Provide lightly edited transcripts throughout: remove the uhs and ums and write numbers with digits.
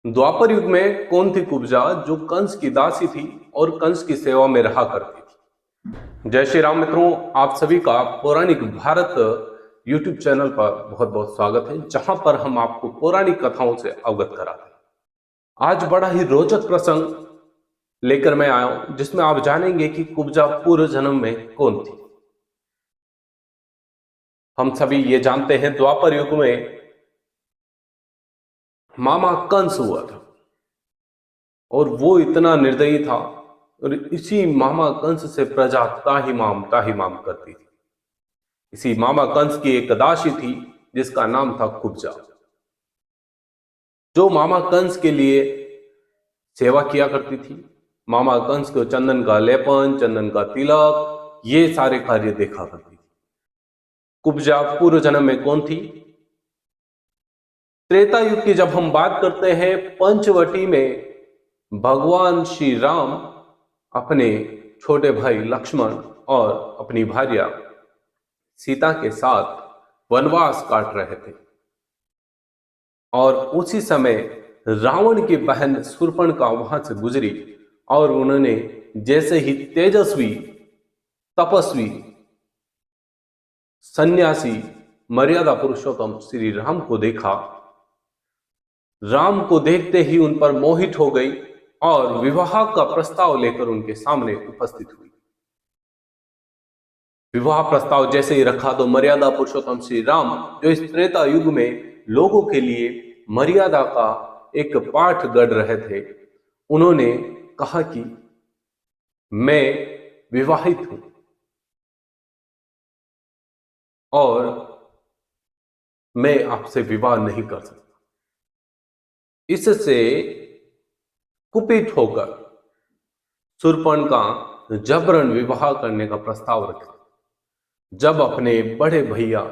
द्वापर युग में कौन थी कुब्जा जो कंस की दासी थी और कंस की सेवा में रहा करती थी। जय श्री राम मित्रों, आप सभी का पौराणिक भारत यूट्यूब चैनल पर बहुत बहुत स्वागत है, जहां पर हम आपको पौराणिक कथाओं से अवगत कराते हैं। आज बड़ा ही रोचक प्रसंग लेकर मैं आया हूं, जिसमें आप जानेंगे कि कुब्जा पूर्व जन्म में कौन थी। हम सभी ये जानते हैं, द्वापर युग में मामा कंस हुआ था और वो इतना निर्दयी था और इसी मामा कंस से प्रजा ताही माम करती थी। इसी मामा कंस की एक दासी थी जिसका नाम था कुब्जा, जो मामा कंस के लिए सेवा किया करती थी। मामा कंस को चंदन का लेपन, चंदन का तिलक, ये सारे कार्य देखा करती थी। कुब्जा पूर्व जन्म में कौन थी? त्रेता युग की जब हम बात करते हैं, पंचवटी में भगवान श्री राम अपने छोटे भाई लक्ष्मण और अपनी भार्या सीता के साथ वनवास काट रहे थे और उसी समय रावण की बहन शूर्पणखा वहां से गुजरी और उन्होंने जैसे ही तेजस्वी, तपस्वी, सन्यासी, मर्यादा पुरुषोत्तम श्री राम को देखा, राम को देखते ही उन पर मोहित हो गई और विवाह का प्रस्ताव लेकर उनके सामने उपस्थित हुई। विवाह प्रस्ताव जैसे ही रखा तो मर्यादा पुरुषोत्तम श्री राम, जो इस त्रेता युग में लोगों के लिए मर्यादा का एक पाठ गढ़ रहे थे, उन्होंने कहा कि मैं विवाहित हूं और मैं आपसे विवाह नहीं कर सकता। इससे कुपित होकर शूर्पणखा जबरन विवाह करने का प्रस्ताव रखा। जब अपने बड़े भैया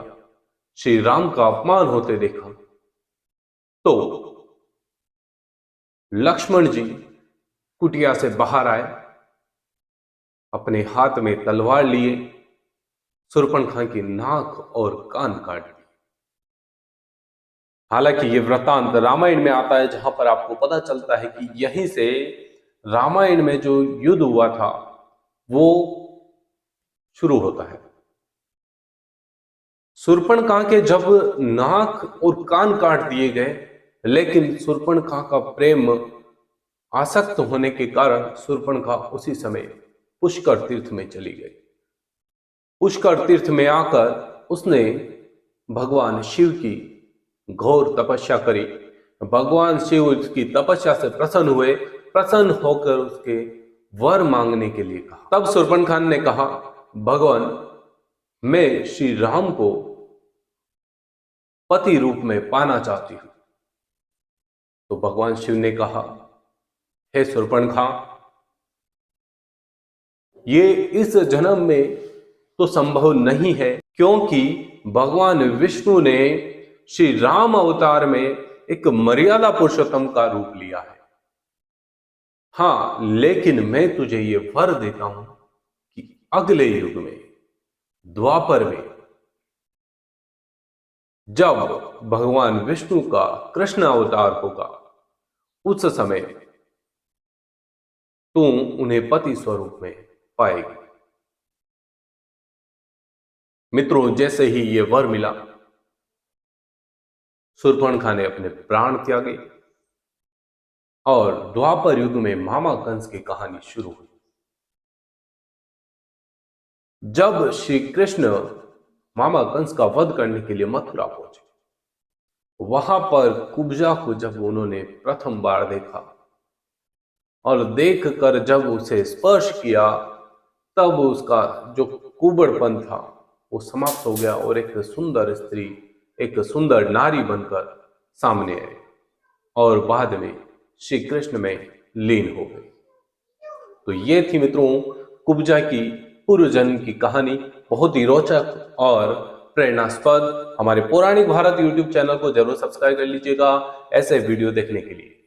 श्री राम का अपमान होते देखा तो लक्ष्मण जी कुटिया से बाहर आए, अपने हाथ में तलवार लिए शूर्पणखा की नाक और कान काट दिए। हालांकि ये वृत्तांत रामायण में आता है, जहां पर आपको पता चलता है कि यहीं से रामायण में जो युद्ध हुआ था वो शुरू होता है। शूर्पणखा के जब नाक और कान काट दिए गए, लेकिन शूर्पणखा का प्रेम आसक्त होने के कारण शूर्पणखा उसी समय पुष्कर तीर्थ में चली गई। पुष्कर तीर्थ में आकर उसने भगवान शिव की घोर तपस्या करी। भगवान शिव उसकी तपस्या से प्रसन्न हुए, प्रसन्न होकर उसके वर मांगने के लिए कहा। तब शूर्पणखा ने कहा, भगवान, मैं श्री राम को पति रूप में पाना चाहती हूं। तो भगवान शिव ने कहा, हे शूर्पणखा, ये इस जन्म में तो संभव नहीं है, क्योंकि भगवान विष्णु ने श्री राम अवतार में एक मर्यादा पुरुषोत्तम का रूप लिया है। हां, लेकिन मैं तुझे ये वर देता हूं कि अगले युग में, द्वापर में, जब भगवान विष्णु का कृष्ण अवतार होगा, उस समय तू उन्हें पति स्वरूप में पाएगी। मित्रों, जैसे ही ये वर मिला, शूर्पणखा ने अपने प्राण त्यागे और द्वापर युग में मामा कंस की कहानी शुरू हुई। जब श्री कृष्ण मामा कंस का वध करने के लिए मथुरा पहुंचे, वहां पर कुब्जा को जब उन्होंने प्रथम बार देखा और देखकर जब उसे स्पर्श किया, तब उसका जो कुबड़पन था वो समाप्त हो गया और एक सुंदर स्त्री, एक सुंदर नारी बनकर सामने आई और बाद में श्री कृष्ण में लीन हो गई। तो ये थी मित्रों कुब्जा की पूर्व जन्म की कहानी, बहुत ही रोचक और प्रेरणास्पद। हमारे पौराणिक भारत यूट्यूब चैनल को जरूर सब्सक्राइब कर लीजिएगा ऐसे वीडियो देखने के लिए।